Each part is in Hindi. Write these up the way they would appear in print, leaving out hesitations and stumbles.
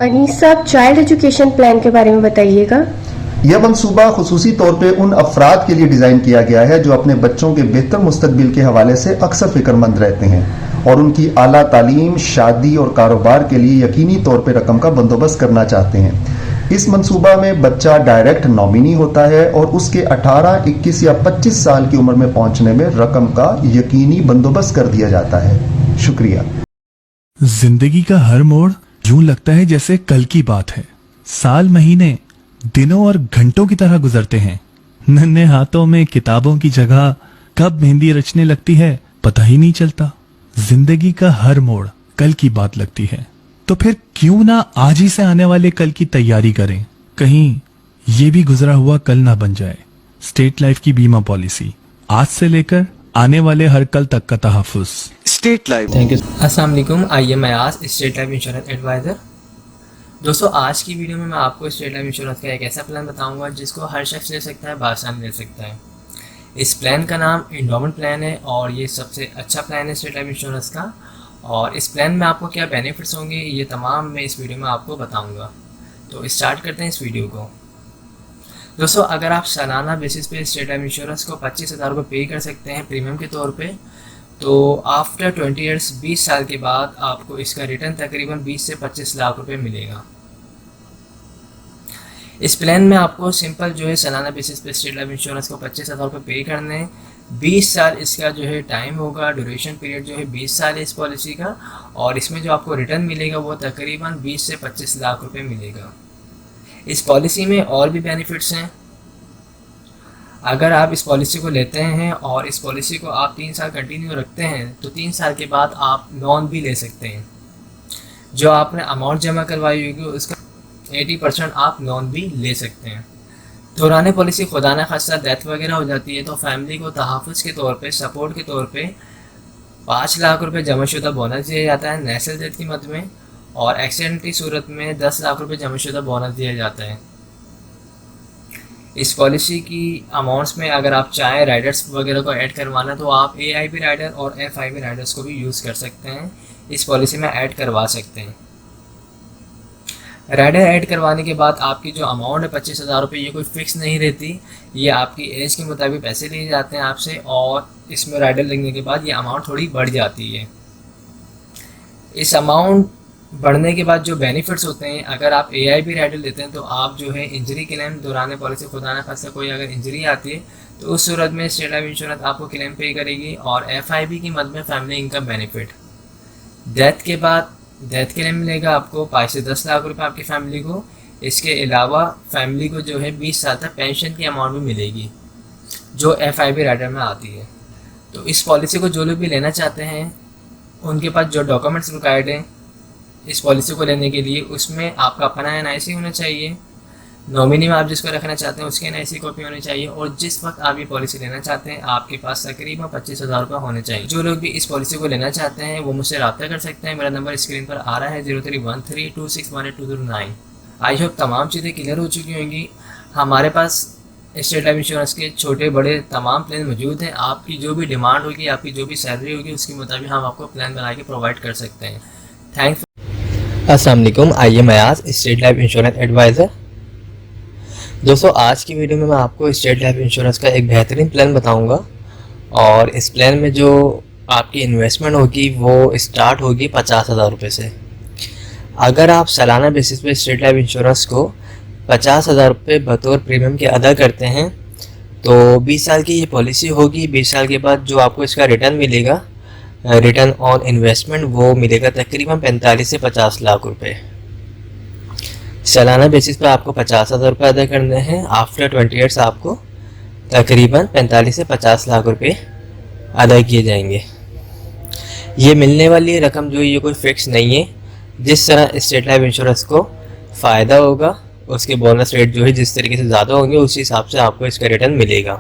अनीस साहब, चाइल्ड एजुकेशन प्लान के बारे में बताइएगा। यह मंसूबा खुसूसी तौर पे उन अफराद के लिए डिज़ाइन किया गया है जो अपने बच्चों के बेहतर मुस्तकबिल के हवाले से अक्सर फिक्रमंद रहते हैं और उनकी आला तालीम, शादी और कारोबार के लिए यकीनी तौर पे रकम का बंदोबस्त करना चाहते हैं। इस मंसूबा में बच्चा डायरेक्ट नॉमिनी होता है और उसके 18, 21 या 25 साल की उम्र में पहुंचने में रकम का यकीनी बंदोबस्त कर दिया जाता है। शुक्रिया। जिंदगी का हर मोड़ यूं लगता है जैसे कल की बात है। साल, महीने, दिनों और घंटों की तरह गुजरते हैं। नन्हे हाथों में किताबों की जगह कब मेहंदी रचने लगती है पता ही नहीं चलता। जिंदगी का हर मोड़ कल की बात लगती है, तो फिर क्यों ना आज ही से आने वाले कल की तैयारी करें। कहीं ये भी गुजरा हुआ कल ना बन जाए। स्टेट लाइफ की बीमा पॉलिसी, आज से लेकर आने वाले हर कल तक का तहफ़्फ़ुज़। State life. Thank you. अस्सलाम वालेकुम, I am Ayaz, state life insurance adviser. दोस्तों, आज की वीडियो में मैं आपको स्टेट लाइफ इंश्योरेंस का एक ऐसा प्लान बताऊंगा जिसको हर शख्स ले सकता है, बासानी ले सकता है। इस प्लान का नाम एंडोमेंट प्लान है और ये सबसे अच्छा प्लान है स्टेट लाइफ इंश्योरेंस का। और इस प्लान में आपको क्या बेनिफिट्स होंगे ये तमाम मैं इस वीडियो में आपको बताऊँगा। तो स्टार्ट करते हैं इस वीडियो को। दोस्तों, अगर आप सालाना बेसिस पे स्टेट लाइफ इंश्योरेंस को 25,000 रुपये पे कर सकते हैं प्रीमियम के तौर पे, तो आफ्टर 20 ईयर्स, 20 साल के बाद आपको इसका रिटर्न तकरीबन 20 से 25 लाख रुपए मिलेगा। इस प्लान में आपको सिंपल जो है सालाना बेसिस पे स्टेट लाइफ इंश्योरेंस को 25,000 रुपये पे करने हैं। 20 साल इसका जो है टाइम होगा, ड्यूरेशन पीरियड जो है 20 साल है इस पॉलिसी का। और इसमें जो आपको रिटर्न मिलेगा वो तकरीबन 20 से 25 लाख रुपये मिलेगा। इस पॉलिसी में और भी बेनिफिट्स हैं। अगर आप इस पॉलिसी को लेते हैं और इस पॉलिसी को आप 3 साल कंटिन्यू रखते हैं तो 3 साल के बाद आप लोन भी ले सकते हैं। जो आपने अमाउंट जमा करवाई होगी उसका 80% आप लोन भी ले सकते हैं। दौरान पॉलिसी खुदा न खास्ता डेथ वगैरह हो जाती है तो फैमिली को तहफ़्फ़ुज़ के तौर पे, सपोर्ट के तौर पे 5 लाख रुपए जमाशुदा बोनस दिया जाता है नेचुरल डेथ की मद में, और एक्सीडेंट की सूरत में 10 लाख रुपए जमाशुदा बोनस दिया जाता है। इस पॉलिसी की अमाउंट्स में अगर आप चाहें राइडर्स वगैरह को ऐड करवाना तो आप AIB राइडर और FIB राइडर्स को भी यूज़ कर सकते हैं, इस पॉलिसी में ऐड करवा सकते हैं। राइडर ऐड करवाने के बाद आपकी जो अमाउंट है 25,000 रुपये, ये कोई फ़िक्स नहीं रहती, ये आपकी एज के मुताबिक पैसे लिए जाते हैं आपसे, और इसमें राइडर लगने के बाद ये अमाउंट थोड़ी बढ़ जाती है। इस अमाउंट बढ़ने के बाद जो बेनिफिट्स होते हैं, अगर आप AIB राइडर लेते हैं तो आप जो है इंजरी क्लेम दौरान पॉलिसी खुदा न खास्ता कोई अगर इंजरी आती है तो उस सूरत में स्टेट लाइफ इंश्योरेंस आपको क्लेम पे करेगी। और FIB की मद में फैमिली इनकम बेनिफिट, डेथ के बाद डेथ क्लेम मिलेगा आपको 5 से 10 लाख रुपए आपकी फैमिली को। इसके अलावा फैमिली को जो है 20 साल तक पेंशन की अमाउंट भी मिलेगी जो FIB राइडर में आती है। तो इस पॉलिसी को जो लोग भी लेना चाहते हैं उनके पास जो डॉक्यूमेंट्स रिक्वायर्ड हैं इस पॉलिसी को लेने के लिए, उसमें आपका अपना NIC होना चाहिए, नॉमिनी में आप जिसको रखना चाहते हैं उसके NIC कॉपी होनी चाहिए, और जिस वक्त आप ये पॉलिसी लेना चाहते हैं आपके पास तकरीबन 25,000 रुपये होने चाहिए। जो लोग भी इस पॉलिसी को लेना चाहते हैं वो मुझसे रब्ता कर सकते हैं। मेरा नंबर स्क्रीन पर आ रहा है 031326182009। आई होप तमाम चीज़ें क्लियर हो चुकी होंगी। हमारे पास स्टेट लाइफ इंश्योरेंस के छोटे बड़े तमाम प्लान मौजूद हैं। आपकी जो भी डिमांड होगी, आपकी जो भी सैलरी होगी, उसके मुताबिक हम आपको प्लान बना के प्रोवाइड कर सकते हैं। थैंक्स। अस्सलाम वालेकुम, I am Ayaz, state life insurance adviser. दोस्तों, आज की वीडियो में मैं आपको स्टेट लाइफ इंश्योरेंस का एक बेहतरीन प्लान बताऊंगा, और इस प्लान में जो आपकी इन्वेस्टमेंट होगी वो स्टार्ट होगी 50,000 रुपये से। अगर आप सालाना बेसिस पे स्टेट लाइफ इंश्योरेंस को 50,000 रुपये बतौर प्रीमियम के अदा करते हैं तो 20 साल की ये पॉलिसी होगी। 20 साल के बाद जो आपको इसका रिटर्न मिलेगा, रिटर्न ऑन इन्वेस्टमेंट, वो मिलेगा तकरीबन 45 से 50 लाख रुपए। सालाना बेसिस पे आपको 50,000 रुपये अदा करने हैं। आफ्टर 20 ईयर्स आपको तकरीबन 45 से 50 लाख रुपए अदा किए जाएंगे। ये मिलने वाली रकम जो ये कोई फिक्स नहीं है। जिस तरह स्टेट लाइफ इंश्योरेंस को फ़ायदा होगा उसके बोनस रेट जो है जिस तरीके से ज़्यादा होंगे उस हिसाब से आपको इसका रिटर्न मिलेगा।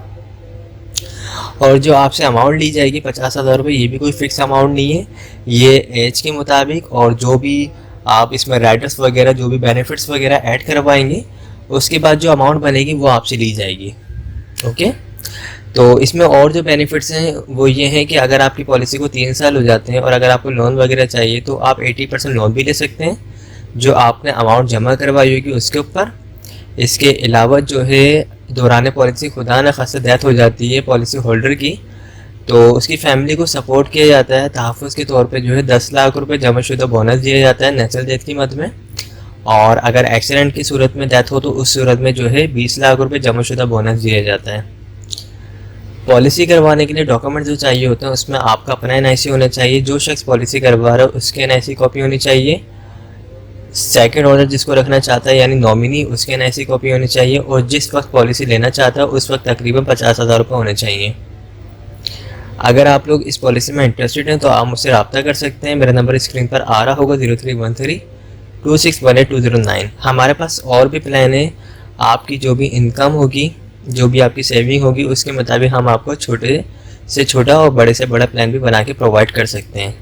और जो आपसे अमाउंट ली जाएगी 50,000 रुपये, ये भी कोई फिक्स अमाउंट नहीं है, ये एज के मुताबिक और जो भी आप इसमें राइडर्स वगैरह जो भी बेनिफिट्स वगैरह ऐड करवाएंगे उसके बाद जो अमाउंट बनेगी वो आपसे ली जाएगी। ओके, तो इसमें और जो बेनिफिट्स हैं वो ये हैं कि अगर आपकी पॉलिसी को 3 साल हो जाते हैं और अगर आपको लोन वगैरह चाहिए तो आप 80% लोन भी ले सकते हैं। जो आपने अमाउंट जमा करवाई होगी उसके ऊपर। इसके अलावा जो है दौरान पॉलिसी खुदा न खास्ता डेथ हो जाती है पॉलिसी होल्डर की, तो उसकी फैमिली को सपोर्ट किया जाता है। तहफ़्फ़ुज़ के तौर पे जो है 10 लाख रुपए जमाशुदा बोनस दिया जाता है नेचुरल डेथ की मद में, और अगर एक्सीडेंट की सूरत में डेथ हो तो उस सूरत में जो है 20 लाख रुपए जमाशुदा बोनस दिया जाता है। पॉलिसी करवाने के लिए डॉक्यूमेंट जो चाहिए होते हैं उसमें आपका अपना NIC होना चाहिए, जो शख्स पॉलिसी करवा रहा है उसके NIC कॉपी होनी चाहिए, सेकंड ऑर्डर जिसको रखना चाहता है यानी नॉमिनी उसके NIC कॉपी होनी चाहिए, और जिस वक्त पॉलिसी लेना चाहता है उस वक्त तकरीबन 50,000 रुपये होने चाहिए। अगर आप लोग इस पॉलिसी में इंटरेस्टेड हैं तो आप मुझसे रब्ता कर सकते हैं। मेरा नंबर स्क्रीन पर आ रहा होगा 03132618 हमारे पास और भी प्लान है। आपकी जो भी इनकम होगी, जो भी आपकी सेविंग होगी, उसके मुताबिक हम आपको छोटे से छोटा और बड़े से बड़ा प्लान भी बना के प्रोवाइड कर सकते हैं।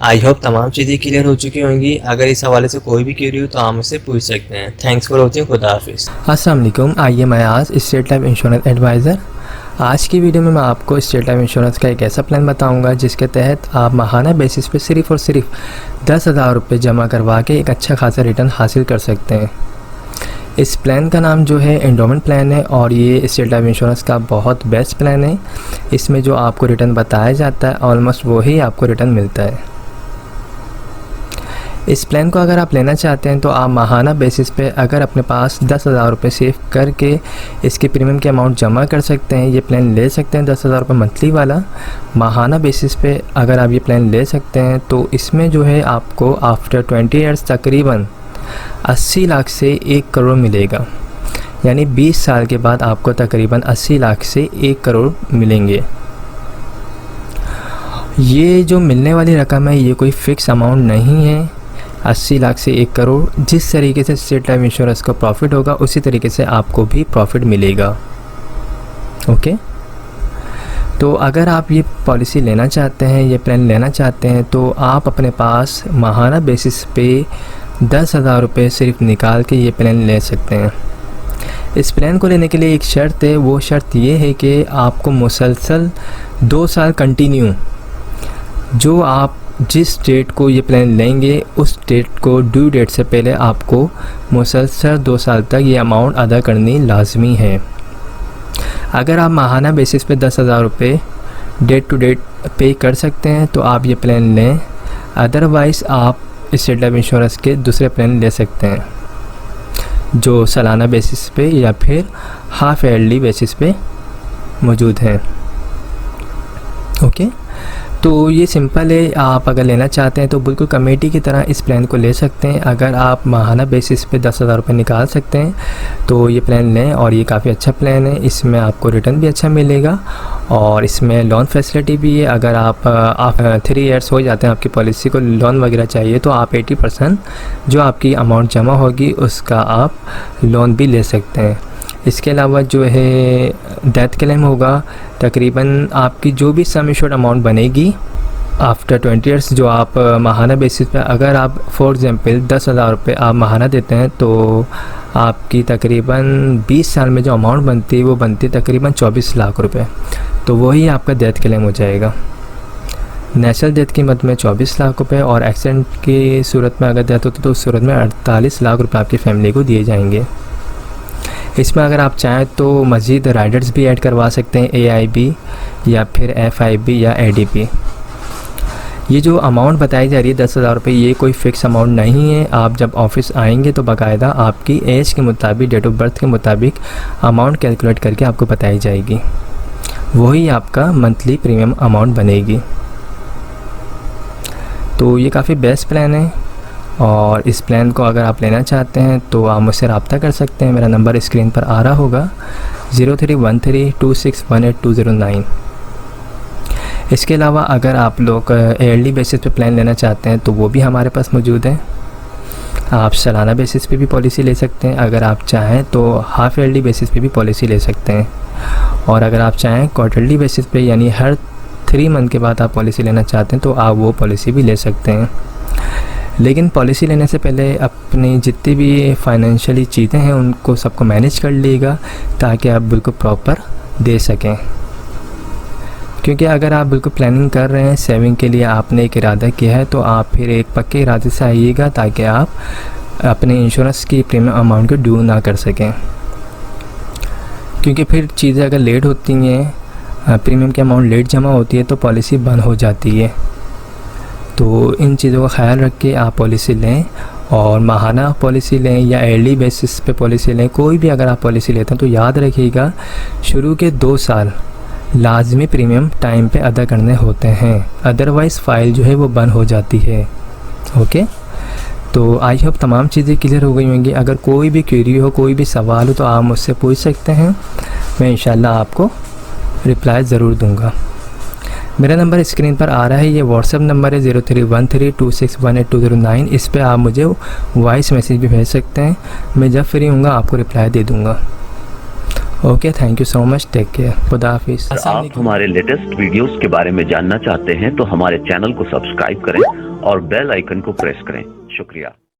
आई होप तमाम चीज़ें क्लियर हो चुकी होंगी। अगर इस हवाले से कोई भी क्वेरी हो तो आप मुझसे पूछ सकते हैं। Thanks for watching. खुदा हाफिज़। अस्सलाम वालेकुम। I am Ayaz, state life insurance advisor. आज की वीडियो में मैं आपको स्टेट लाइफ इंश्योरेंस का एक ऐसा प्लान बताऊंगा जिसके तहत आप माहाना बेसिस पे सिर्फ़ और सिर्फ 10,000 रुपये जमा करवा के एक अच्छा खासा रिटर्न हासिल कर सकते हैं। इस प्लान का नाम जो है एंडोमेंट प्लान है और ये स्टेट लाइफ इंश्योरेंस का बहुत बेस्ट प्लान है। इसमें जो आपको रिटर्न बताया जाता है ऑलमोस्ट वही आपको रिटर्न मिलता है। इस प्लान को अगर आप लेना चाहते हैं तो आप माहाना बेसिस पे अगर अपने पास 10,000 रुपये सेव करके इसके प्रीमियम के अमाउंट जमा कर सकते हैं, ये प्लान ले सकते हैं 10,000 रुपये मंथली वाला। माहाना बेसिस पे अगर आप ये प्लान ले सकते हैं तो इसमें जो है आपको आफ्टर 20 ईयर्स तकरीबन 80 लाख से 1 करोड़ मिलेगा, यानी 20 साल के बाद आपको तकरीबन 80 लाख से 1 करोड़ मिलेंगे। ये जो मिलने वाली रकम है ये कोई फ़िक्स अमाउंट नहीं है। 80 लाख से 1 करोड़ जिस तरीके से स्टेट लाइफ इंश्योरेंस को प्रॉफिट होगा उसी तरीके से आपको भी प्रॉफिट मिलेगा। ओके, तो अगर आप ये पॉलिसी लेना चाहते हैं, ये प्लान लेना चाहते हैं तो आप अपने पास माहाना बेसिस पे 10,000 रुपये सिर्फ निकाल के ये प्लान ले सकते हैं। इस प्लान को लेने के लिए एक शर्त है, वो शर्त ये है कि आपको मुसलसल 2 साल कंटिन्यू, जो आप जिस डेट को ये प्लान लेंगे उस डेट को ड्यू डेट से पहले आपको मुसलसल 2 साल तक ये अमाउंट अदा करनी लाजमी है। अगर आप माहाना बेसिस पे 10,000 रुपये डेट टू डेट पे कर सकते हैं तो आप ये प्लान लें, अदरवाइज़ आप स्टेट लाइफ इंश्योरेंस के दूसरे प्लान ले सकते हैं जो सालाना बेसिस पे या फिर हाफ ईयरली बेसिस पे मौजूद हैं। ओके, तो ये सिंपल है। आप अगर लेना चाहते हैं तो बिल्कुल कमेटी की तरह इस प्लान को ले सकते हैं। अगर आप माहाना बेसिस पे 10,000 रुपये निकाल सकते हैं तो ये प्लान लें, और ये काफ़ी अच्छा प्लान है। इसमें आपको रिटर्न भी अच्छा मिलेगा और इसमें लोन फैसिलिटी भी है। अगर आप 3 ईयर्स हो जाते हैं आपकी पॉलिसी को लोन वगैरह चाहिए तो आप 80% जो आपकी अमाउंट जमा होगी उसका आप लोन भी ले सकते हैं। इसके अलावा जो है डेथ क्लेम होगा, तकरीबन आपकी जो भी सम एश्योर्ड अमाउंट बनेगी आफ्टर 20 ईयर्स, जो आप माहाना बेसिस पे अगर आप फॉर एग्जांपल 10,000 रुपये आप माहाना देते हैं तो आपकी तकरीबन 20 साल में जो अमाउंट बनती है वो बनती है तकरीबन 24 लाख रुपए, तो वही आपका डेथ क्लेम हो जाएगा। नेचुरल डेथ की मद में 24 लाख रुपए और एक्सीडेंट की सूरत में अगर डेथ होती तो उस सूरत में 48 लाख रुपए आपकी फैमिली को दिए जाएंगे। इसमें अगर आप चाहें तो मज़ीद राइडर्स भी ऐड करवा सकते हैं, AIB या फिर FIB या ADP। ये जो अमाउंट बताई जा रही है 10,000 रुपये, ये कोई फ़िक्स अमाउंट नहीं है। आप जब ऑफिस आएंगे तो बाकायदा आपकी एज के मुताबिक, डेट ऑफ बर्थ के मुताबिक अमाउंट कैलकुलेट करके आपको बताई जाएगी, वही आपका मंथली प्रीमियम अमाउंट बनेगी। तो ये काफ़ी बेस्ट प्लान है और इस प्लान को अगर आप लेना चाहते हैं तो आप मुझसे रब्ता कर सकते हैं। मेरा नंबर स्क्रीन पर आ रहा होगा 031326182009। इसके अलावा अगर आप लोग ईयरली बेसिस पे प्लान लेना चाहते हैं तो वो भी हमारे पास मौजूद है। आप सालाना बेसिस पे भी पॉलिसी ले सकते हैं, अगर आप चाहें तो हाफ ईयरली बेसिस पे भी पॉलिसी ले सकते हैं, और अगर आप चाहें क्वार्टरली बेसिस पे यानी हर 3 मंथ के बाद आप पॉलिसी लेना चाहते हैं तो आप वो पॉलिसी भी ले सकते हैं। लेकिन पॉलिसी लेने से पहले अपनी जितनी भी फाइनेंशियली चीज़ें हैं उनको सबको मैनेज कर लीजिएगा ताकि आप बिल्कुल प्रॉपर दे सकें। क्योंकि अगर आप बिल्कुल प्लानिंग कर रहे हैं, सेविंग के लिए आपने एक इरादा किया है, तो आप फिर एक पक्के इरादे से आइएगा ताकि आप अपने इंश्योरेंस की प्रीमियम अमाउंट को ड्यू ना कर सकें, क्योंकि फिर चीज़ें अगर लेट होती हैं, प्रीमियम की अमाउंट लेट जमा होती है तो पॉलिसी बंद हो जाती है। तो इन चीज़ों का ख्याल रख के आप पॉलिसी लें, और माहाना पॉलिसी लें या एयरली बेसिस पे पॉलिसी लें। कोई भी अगर आप पॉलिसी लेते हैं तो याद रखिएगा शुरू के 2 साल लाजमी प्रीमियम टाइम पे अदा करने होते हैं, अदरवाइज़ फ़ाइल जो है वो बंद हो जाती है। ओके, तो आई होप तमाम चीज़ें क्लियर हो गई होंगी। अगर कोई भी क्वेरी हो, कोई भी सवाल हो तो आप मुझसे पूछ सकते हैं, मैं इंशाल्लाह आपको रिप्लाई ज़रूर दूंगा। मेरा नंबर स्क्रीन पर आ रहा है, ये व्हाट्सएप नंबर है 0313261829। इस पे आप मुझे वॉइस मैसेज भी भेज सकते हैं, मैं जब फ्री हूँगा आपको रिप्लाई दे दूँगा। Okay, thank you so much, take care, खुदा हाफिज़। आप हमारे लेटेस्ट वीडियोस के बारे में जानना चाहते हैं तो हमारे चैनल को सब्सक्राइब करें और बेल आइकन को प्रेस करें। शुक्रिया।